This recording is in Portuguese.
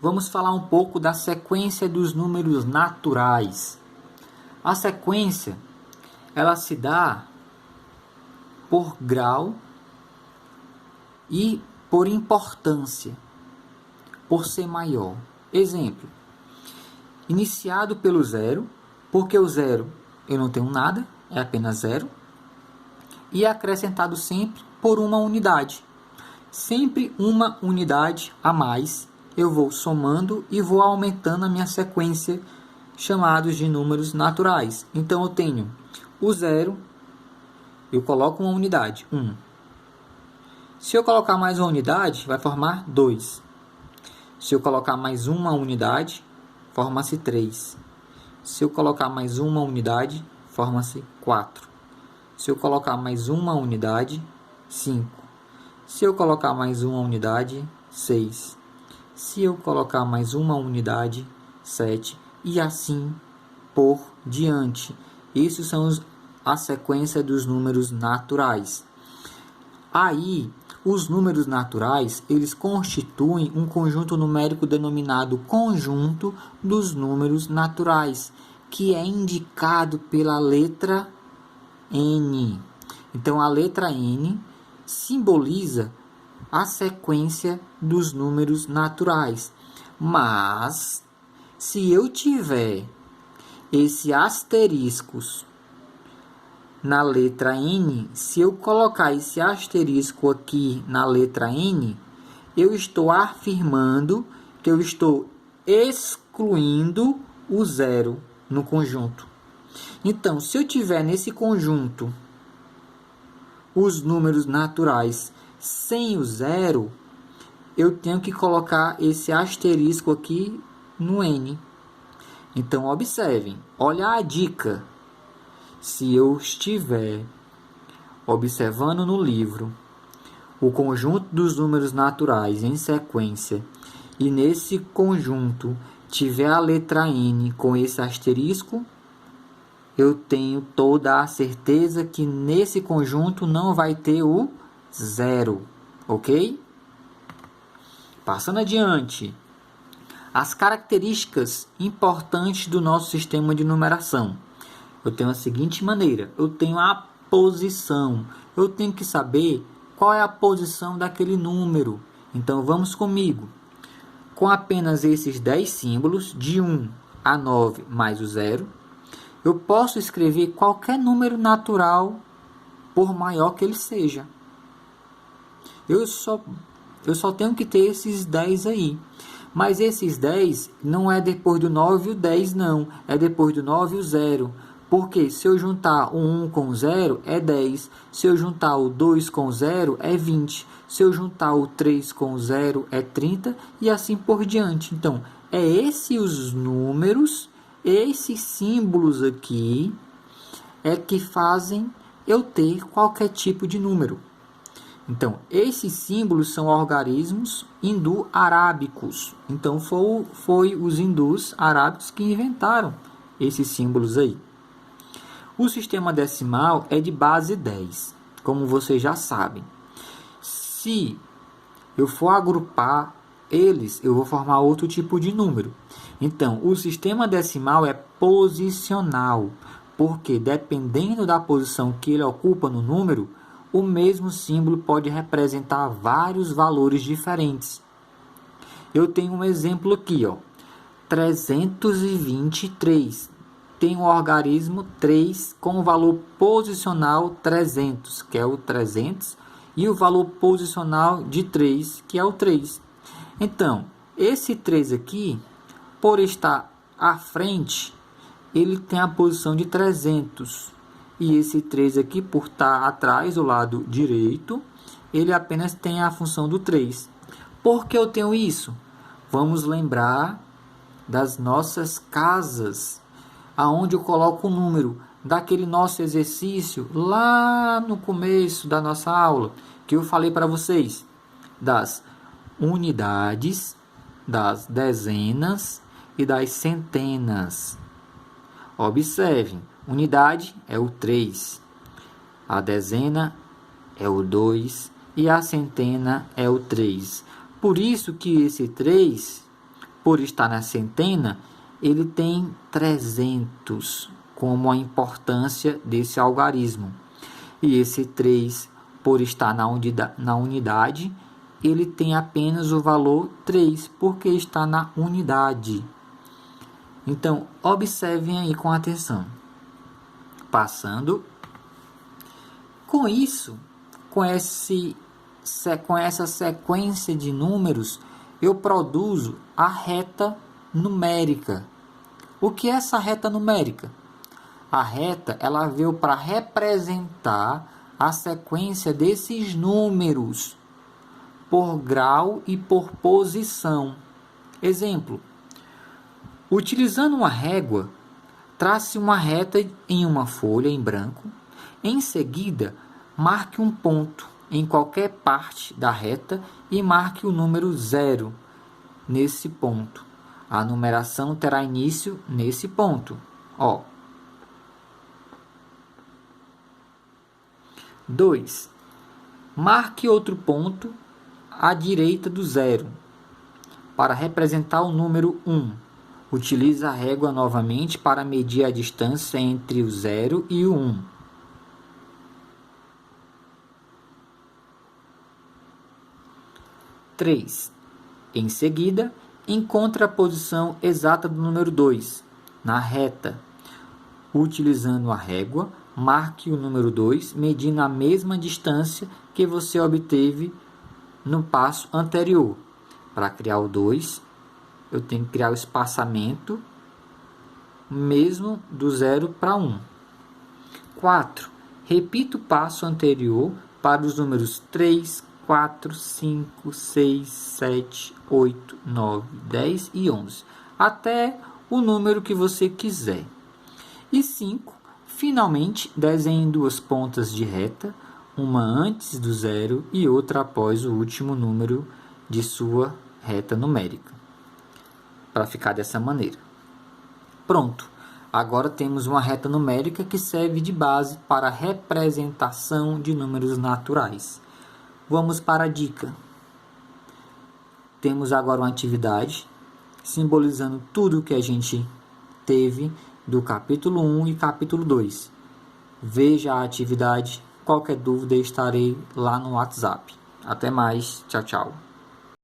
vamos falar um pouco da sequência dos números naturais. A sequência, ela se dá por grau e por importância, por ser maior. Exemplo, iniciado pelo zero, porque o zero eu não tenho nada, é apenas zero, e acrescentado sempre por uma unidade. Sempre uma unidade a mais, eu vou somando e vou aumentando a minha sequência, chamados de números naturais. Então, eu tenho o zero, eu coloco uma unidade, 1. Se eu colocar mais uma unidade, vai formar 2. Se eu colocar mais uma unidade, forma-se 3. Se eu colocar mais uma unidade, forma-se 4. Se eu colocar mais uma unidade, 5. Se eu colocar mais uma unidade, 6. Se eu colocar mais uma unidade, 7. E assim por diante. Isso são a sequência dos números naturais. Aí, os números naturais, eles constituem um conjunto numérico denominado conjunto dos números naturais, que é indicado pela letra N. Então, a letra N simboliza a sequência dos números naturais. Mas, se eu tiver esse asteriscos na letra N, se eu colocar esse asterisco aqui na letra N, eu estou afirmando que eu estou excluindo o zero no conjunto. Então, se eu tiver nesse conjunto os números naturais sem o zero, eu tenho que colocar esse asterisco aqui no N. Então, observem, olha a dica. Se eu estiver observando no livro o conjunto dos números naturais em sequência e nesse conjunto tiver a letra N com esse asterisco, eu tenho toda a certeza que nesse conjunto não vai ter o zero, ok? Passando adiante, as características importantes do nosso sistema de numeração. Eu tenho a seguinte maneira, eu tenho a posição, eu tenho que saber qual é a posição daquele número. Então, vamos comigo. Com apenas esses 10 símbolos, de 1 a 9 mais o zero, eu posso escrever qualquer número natural, por maior que ele seja. Eu só tenho que ter esses 10 aí. Mas esses 10 não é depois do 9 o 10, não. É depois do 9 o 0. Porque se eu juntar o 1 com o 0, é 10. Se eu juntar o 2 com o 0, é 20. Se eu juntar o 3 com o 0, é 30. E assim por diante. Então, é esses os números, esses símbolos aqui, é que fazem eu ter qualquer tipo de número. Então, esses símbolos são algarismos hindu-arábicos. Então, foi os hindus arábicos que inventaram esses símbolos aí. O sistema decimal é de base 10, como vocês já sabem. Se eu for agrupar eles, eu vou formar outro tipo de número. Então, o sistema decimal é posicional, porque dependendo da posição que ele ocupa no número, o mesmo símbolo pode representar vários valores diferentes. Eu tenho um exemplo aqui, ó, 323. Tem o algarismo 3 com o valor posicional 300, que é o 300, e o valor posicional de 3, que é o 3. Então, esse 3 aqui, por estar à frente, ele tem a posição de 300. E esse 3 aqui, por estar atrás, do lado direito, ele apenas tem a função do 3. Por que eu tenho isso? Vamos lembrar das nossas casas, aonde eu coloco o número daquele nosso exercício lá no começo da nossa aula, que eu falei para vocês, das unidades, das dezenas e das centenas. Observem, unidade é o 3, a dezena é o 2 e a centena é o 3. Por isso que esse 3 por estar na centena, ele tem 300 como a importância desse algarismo. E esse 3, por estar na unidade, ele tem apenas o valor 3, porque está na unidade. Então, observem aí com atenção. Passando. Com isso, com essa sequência de números, eu produzo a reta numérica. O que é essa reta numérica? A reta, ela veio para representar a sequência desses números por grau e por posição. Exemplo: utilizando uma régua, trace uma reta em uma folha em branco. Em seguida, marque um ponto em qualquer parte da reta e marque o número 0 nesse ponto. A numeração terá início nesse ponto. 2. Marque outro ponto à direita do 0 para representar o número 1. Utilize a régua novamente para medir a distância entre o 0 e o 1. 3. Em seguida, encontre a posição exata do número 2 na reta. Utilizando a régua, marque o número 2, medindo a mesma distância que você obteve no passo anterior. Para criar o 2, eu tenho que criar o espaçamento mesmo do 0 para 1. 4. Repita o passo anterior para os números 3, 4, 5, 6, 7, 8, 9, 10 e 11, até o número que você quiser. E 5. Finalmente, desenhe duas pontas de reta, uma antes do 0 e outra após o último número de sua reta numérica, para ficar dessa maneira. Pronto! Agora temos uma reta numérica que serve de base para a representação de números naturais. Vamos para a dica. Temos agora uma atividade simbolizando tudo o que a gente teve do capítulo 1 e capítulo 2. Veja a atividade. Qualquer dúvida, estarei lá no WhatsApp. Até mais. Tchau, tchau.